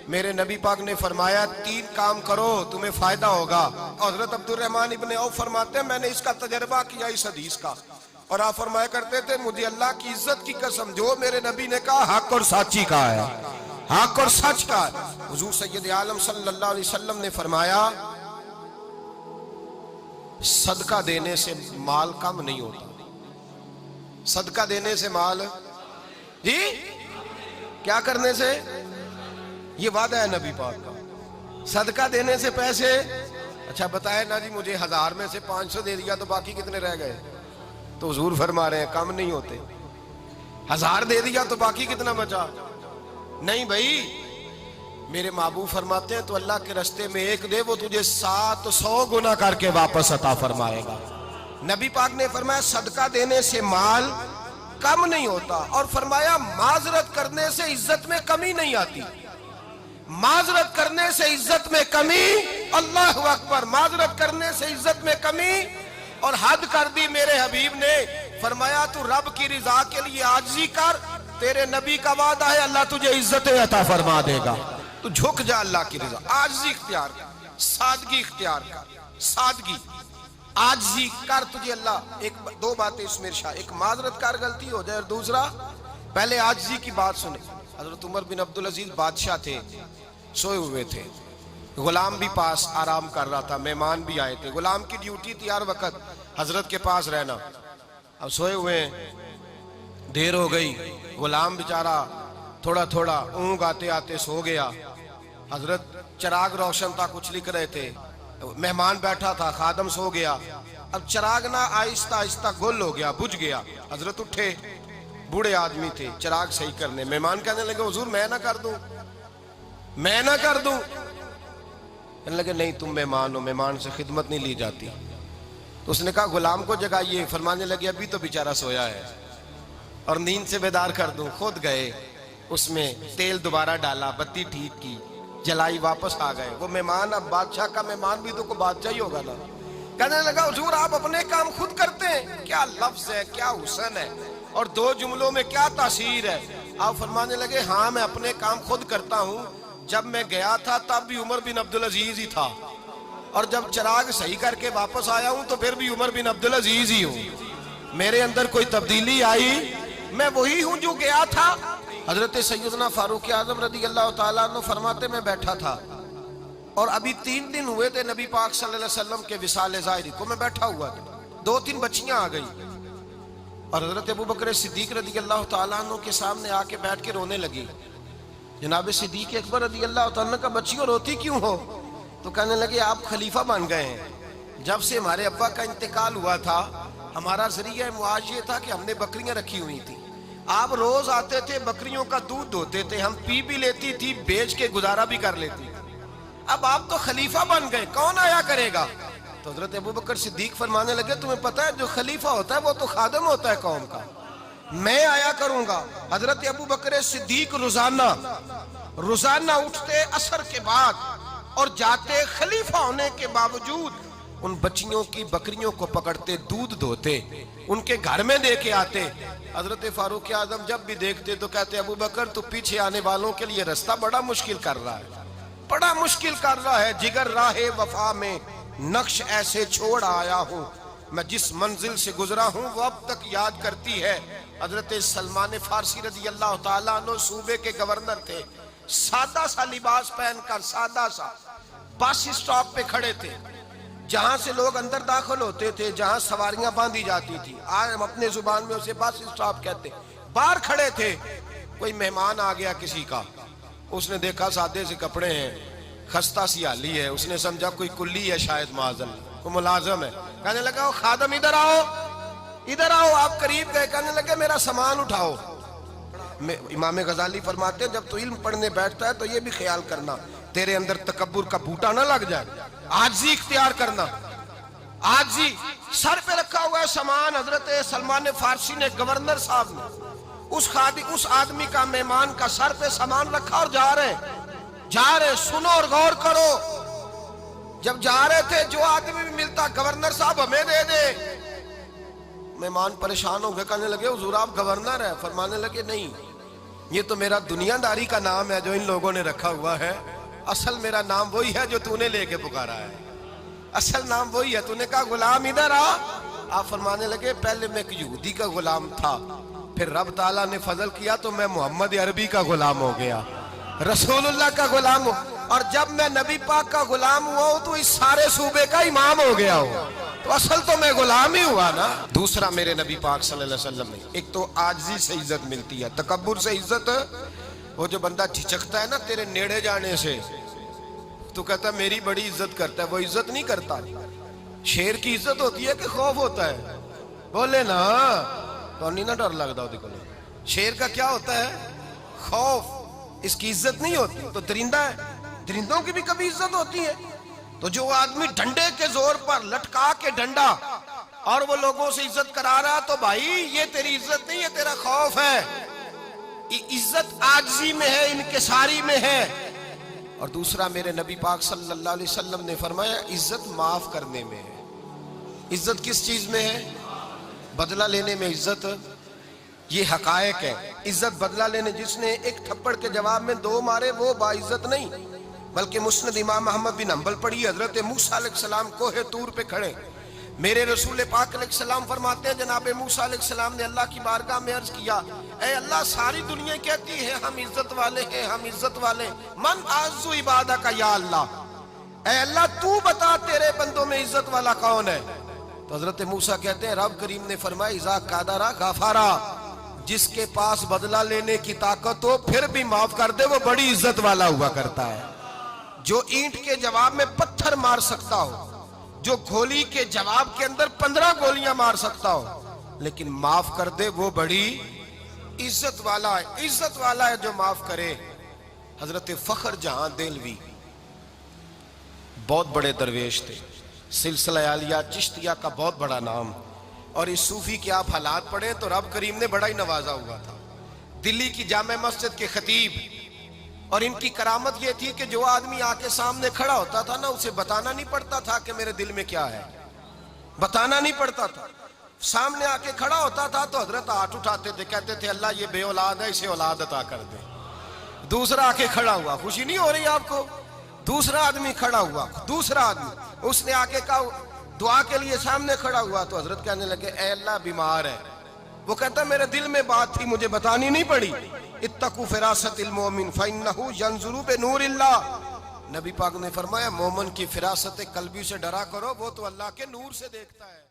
میرے نبی پاک نے فرمایا 3 کام کرو تمہیں فائدہ ہوگا. حضرت عبد الرحمن ابن عوف فرماتے ہیں میں نے اس کا تجربہ کیا اس حدیث کا, اور آپ فرمایا کرتے تھے مجھے اللہ کی عزت کی قسم جو میرے نبی نے کہا حق اور سچی کہا ہے, حق اور سچ کا. حضور سید عالم صلی اللہ علیہ وسلم نے فرمایا صدقہ دینے سے مال کم نہیں ہوتا. صدقہ دینے سے مال جی کیا کرنے سے, یہ وعدہ ہے نبی پاک کا. صدقہ دینے سے پیسے, اچھا بتائے نا جی مجھے 1000 میں سے 500 دے دیا تو باقی کتنے رہ گئے, تو حضور فرما رہے ہیں کم نہیں ہوتے. 1000 دے دیا تو باقی کتنا بچا, نہیں بھائی. میرے محبوب فرماتے ہیں تو اللہ کے رستے میں 1 دے وہ تجھے 700 گنا کر کے واپس عطا فرمائے گا. نبی پاک نے فرمایا صدقہ دینے سے مال کم نہیں ہوتا, اور فرمایا معذرت کرنے سے عزت میں کمی نہیں آتی. معذرت کرنے سے عزت میں کمی, اللہ اکبر, معذرت کرنے سے عزت میں کمی. اور حد کر دی میرے حبیب نے, فرمایا تو رب کی رضا کے لیے عاجزی کر, تیرے نبی کا وعدہ ہے اللہ تجھے عزت عطا فرما دے گا. تو جھک جا اللہ کی رضا, عاجزی اختیار کر, سادگی اختیار کر, سادگی عاجزی کر, تجھے اللہ. 2 باتیں اس میں ارشاد, ایک معذرت کر غلطی ہو جائے, اور دوسرا پہلے عاجزی کی بات سنے. حضرت عمر بن عبدالعزیز بادشاہ تھے, سوئے ہوئے تھے, غلام بھی پاس آرام کر رہا تھا, مہمان بھی آئے تھے. غلام کی ڈیوٹی تھی ہر وقت حضرت کے پاس رہنا. اب سوئے ہوئے ہیں, دیر ہو گئی, غلام بیچارہ تھوڑا تھوڑا اونگ آتے آتے سو گیا. حضرت چراغ روشن تھا, کچھ لکھ رہے تھے, مہمان بیٹھا تھا, خادم سو گیا. اب چراغ نہ آہستہ آہستہ گل ہو گیا, بجھ گیا. حضرت اٹھے, بوڑھے آدمی تھے, چراغ صحیح کرنے. مہمان کہنے لگے حضور میں نہ کر دوں, میں نہ کر دوں. کہنے لگے نہیں تم مہمان ہو, مہمان سے خدمت نہیں لی جاتی. تو اس نے کہا غلام کو جگائیے. فرمانے لگے ابھی تو بیچارہ سویا ہے اور نیند سے بیدار کر دوں. خود گئے, اس میں تیل دوبارہ ڈالا, بتی ٹھیک کی, جلائی, واپس آ گئے. وہ مہمان, اب بادشاہ کا مہمان بھی تو کوئی بادشاہ ہی ہوگا نا. کہنے لگا حضور آپ اپنے کام خود کرتے ہیں, کیا لفظ ہے, کیا حسن ہے, اور 2 جملوں میں کیا تاثیر ہے. آپ فرمانے لگے ہاں میں اپنے کام خود کرتا ہوں. جب میں گیا تھا تب بھی عمر بن عبدالعزیز ہی تھا, اور جب چراغ صحیح کر کے واپس آیا ہوں تو پھر بھی عمر بن عبدالعزیز ہی ہوں. میرے اندر کوئی تبدیلی آئی, میں وہی ہوں جو گیا تھا. حضرت سیدنا فاروق اعظم رضی اللہ تعالیٰ عنہ فرماتے میں بیٹھا تھا, اور ابھی 3 دن ہوئے تھے نبی پاک صلی اللہ علیہ وسلم کے وصال ظاہری کو. میں بیٹھا ہوا تھا, 2-3 بچیاں آ گئی, اور حضرت ابو بکر صدیق رضی اللہ تعالیٰ عنہ کے سامنے آ کے بیٹھ کے رونے لگی. جناب صدیق اکبر رضی اللہ تعالیٰ عنہ کا بچیوں روتی کیوں ہو؟ تو کہنے لگے آپ خلیفہ بن گئے ہیں. جب سے ہمارے ابا کا انتقال ہوا تھا ہمارا ذریعہ معاش یہ تھا کہ ہم نے بکریاں رکھی ہوئی تھی. آپ روز آتے تھے, بکریوں کا دودھ دھوتے تھے, ہم پی بھی لیتی تھی, بیچ کے گزارا بھی کر لیتی. اب آپ تو خلیفہ بن گئے, کون آیا کرے گا؟ تو حضرت ابو بکر صدیق فرمانے لگے تمہیں پتہ ہے جو خلیفہ ہوتا ہے وہ تو خادم ہوتا ہے قوم کا, میں آیا کروں گا. حضرت ابو بکر صدیق روزانہ اٹھتے عصر کے بعد اور جاتے, خلیفہ ہونے کے باوجود ان بچیوں کی بکریوں کو پکڑتے, دودھ دھوتے, ان کے گھر میں دے کے آتے. حضرت فاروق اعظم جب بھی دیکھتے تو کہتے ابو بکر تو پیچھے آنے والوں کے لیے رستہ بڑا مشکل کر رہا ہے, بڑا مشکل کر رہا ہے. جگر راہ وفا میں نقش ایسے چھوڑ آیا ہوں, میں جس منزل سے گزرا ہوں وہ اب تک یاد کرتی ہے. حضرت سلمان فارسی رضی اللہ تعالیٰ عنہ صوبے کے گورنر تھے, سادہ سا لباس پہن کر, سادہ سا, بس اسٹاپ پہ کھڑے تھے, جہاں سے لوگ اندر داخل ہوتے تھے, جہاں سواریاں باندھی جاتی تھی, آج ہم اپنے زبان میں اسے بس اسٹاپ کہتے. باہر کھڑے تھے, کوئی مہمان آ گیا کسی کا, اس نے دیکھا سادے سے کپڑے ہیں, خستہ سی حالی ہے, اس نے سمجھا کوئی کلی ہے شاید, معاذ اللہ کوئی ملازم ہے. کہنے لگا خادم ادھر آؤ, ادھر آؤ. آپ قریب گئے, کہنے لگے میرا سامان اٹھاؤ. امام غزالی فرماتے ہیں جب تو علم پڑھنے بیٹھتا ہے تو یہ بھی خیال کرنا تیرے اندر تکبر کا بوٹا نہ لگ جائے, عاجزی اختیار کرنا. عاجزی, سر پہ رکھا ہوا ہے سامان. حضرت سلمان فارسی نے, گورنر صاحب نے, اس آدمی کا, مہمان کا سر پہ سامان رکھا اور جا رہے. سنو اور غور کرو. جب جا رہے تھے جو آدمی بھی ملتا, گورنر صاحب ہمیں دے دے. مہمان پریشان ہو گئے, کہنے لگے حضور آپ گورنر ہیں؟ فرمانے لگے نہیں, یہ تو میرا دنیا داری کا نام ہے جو ان لوگوں نے رکھا ہوا ہے، اصل میرا نام وہی ہے جو تو نے لے کے پکارا ہے، اصل نام وہی ہے۔ تو نے کہا غلام ادھر آ، آپ فرمانے لگے پہلے میں ایک یہودی کا غلام تھا، پھر رب تعالیٰ نے فضل کیا تو میں محمد عربی کا غلام ہو گیا، رسول اللہ کا غلام ہوں، اور جب میں نبی پاک کا غلام ہوا ہوں تو اس سارے صوبے کا امام ہو گیا ہوں، تو اصل تو میں غلام ہی ہوا نا۔ دوسرا میرے نبی پاک صلی اللہ علیہ وسلم نے، ایک تو عاجزی سے عزت ملتی ہے، تکبر سے عزت، وہ جو بندہ جھجکتا ہے نا تیرے نیڑے جانے سے، تو کہتا ہے میری بڑی عزت کرتا ہے، وہ عزت نہیں کرتا۔ شیر کی عزت ہوتی ہے کہ خوف ہوتا ہے؟ بولے نا، تو نہیں نہ ڈر لگتا ہوتی کو۔ شیر کا کیا ہوتا ہے؟ خوف، اس کی عزت نہیں ہوتی۔ تو درندہ ہے، درندوں کی بھی کبھی عزت ہوتی ہے؟ تو جو آدمی ڈنڈے کے زور پر لٹکا کے ڈنڈا اور وہ لوگوں سے عزت کرا رہا، تو بھائی یہ تیری عزت نہیں ہے، تیرا خوف ہے۔ عزت عاجزی میں ہے، انکساری میں ہے۔ اور دوسرا میرے نبی پاک صلی اللہ علیہ وسلم نے فرمایا عزت معاف کرنے میں ہے۔ عزت کس چیز میں ہے؟ بدلہ لینے میں عزت۔ یہ حقائق ہے، عزت بدلہ لینے، جس نے ایک تھپڑ کے جواب میں 2 مارے وہ باعزت نہیں، بلکہ مسند امام احمد بن حنبل پڑھی، حضرت موسیٰ علیہ السلام کوہ طور پہ کھڑے، میرے رسول پاک علیہ السلام فرماتے ہیں جناب موسیٰ علیہ السلام نے اللہ کی بارگاہ میں عرض کیا، اے اللہ ساری دنیا کہتی ہے ہم عزت والے ہیں، ہم عزت والے، من اعز عبادہ کا یا اللہ، اے اللہ تو بتا تیرے بندوں میں عزت والا کون ہے؟ تو حضرت موسیٰ کہتے ہیں رب کریم نے فرمایا اذا قادرا غفارا، جس کے پاس بدلہ لینے کی طاقت ہو پھر بھی معاف کر دے وہ بڑی عزت والا ہوا کرتا ہے۔ جو اینٹ کے جواب میں پتھر مار سکتا ہو، جو گولی کے جواب کے اندر 15 گولیاں مار سکتا ہو، لیکن معاف کر دے وہ بڑی عزت والا ہے۔ عزت والا ہے جو معاف کرے۔ حضرت فخر جہاں دہلوی بہت بڑے درویش تھے، سلسلہ عالیہ چشتیہ کا بہت بڑا نام، اور اس صوفی کے آپ حالات پڑھیں تو رب کریم نے بڑا ہی نوازا ہوا تھا۔ دلی کی جامع مسجد کے خطیب، اور ان کی کرامت یہ تھی کہ جو آدمی آ کے سامنے کھڑا ہوتا تھا نا اسے بتانا نہیں پڑتا تھا کہ میرے دل میں کیا ہے، بتانا نہیں پڑتا تھا۔ سامنے آ کے کھڑا ہوتا تھا تو حضرت ہاتھ اٹھاتے تھے، کہتے تھے اللہ یہ بے اولاد ہے اسے اولاد عطا کر دے۔ دوسرا آ کے کھڑا ہوا، خوشی نہیں ہو رہی آپ کو؟ دوسرا آدمی کھڑا ہوا، دوسرا آدمی، اس نے آ کے کہا دعا کے لیے سامنے کھڑا ہوا تو حضرت کہنے لگے اے اللہ بیمار ہے، وہ کہتا میرے دل میں بات تھی مجھے بتانی نہیں پڑی، اتقوا فراست المومن فإنہ ینظر بنور اللہ، نبی پاک نے فرمایا مومن کی فراست قلبی سے ڈرا کرو، وہ تو اللہ کے نور سے دیکھتا ہے۔